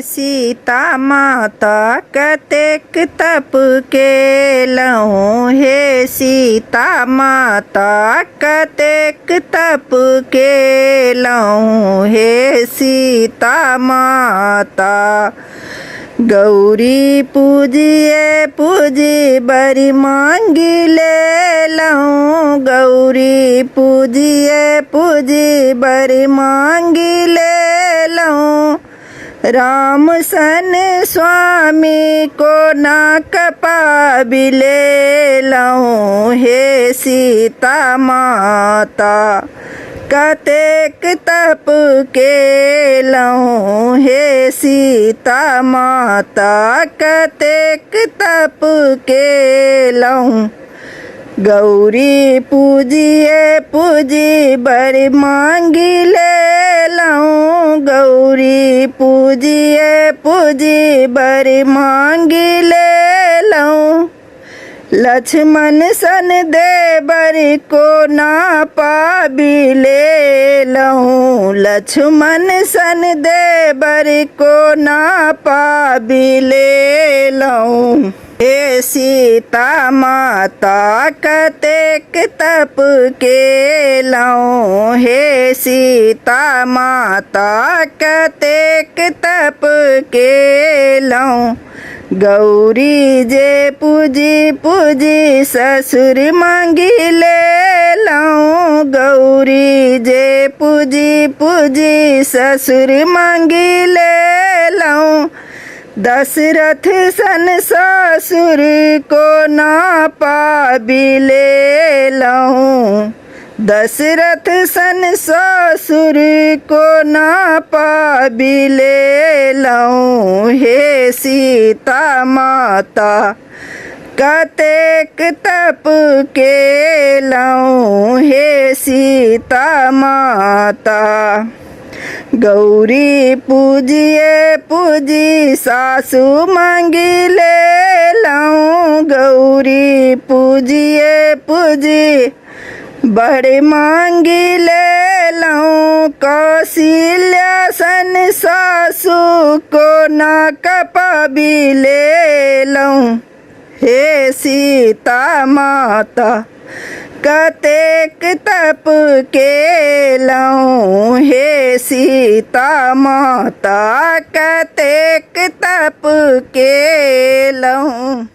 सीता माता कतेक तप केलहुँ हे सीता माता कतेक तप केलहुँ हे सीता माता। गौरी पूजिए पूजी बड़ी मांगी लेलहुँ गौरी पूजिए पूजी बड़ी मांगी लेलहुँ। राम सन स्वामी को ना कपाबी लेलहुँ हे सीता माता कतेक तप केलहुँ हे सीता माता कतेक तप केलहुँ। गौरी पूजिए पूजी बड़ी मांगी लेलहुँ गौरी पूजिए पूजी बड़ी मांगी लेलहुँ। लक्ष्मण सन देवर को ना पाबी लेलहुँ लक्ष्मण सन देवर को ना पाबी लेलहुँ हे सीता माता कतेक तप केलहुँ हे सीता माता कतेक तप केलहुँ। गौरी जे पूजी पूजी ससुर मांगी लेलहुँ गौरी जे पूजी पूजी ससुर मांगी लेलहुँ। दशरथ सन ससुर को ना पाबी लेलहुँ दशरथ सन ससुर को ना पाबी लेलहुँ हे सीता माता कतेक तप केलहुँ हे सीता माता। गौरी पूजिए पूजी सासु मांगी लेलहुँ गौरी पूजिए पूजी बड़ी मांगी लेलहुँ। कौशल्या सन सासु को ना कपाबी लेलहुँ हे सीता माता कतेक तप केलहुँ हे सीता माता कतेक तप केलहुँ।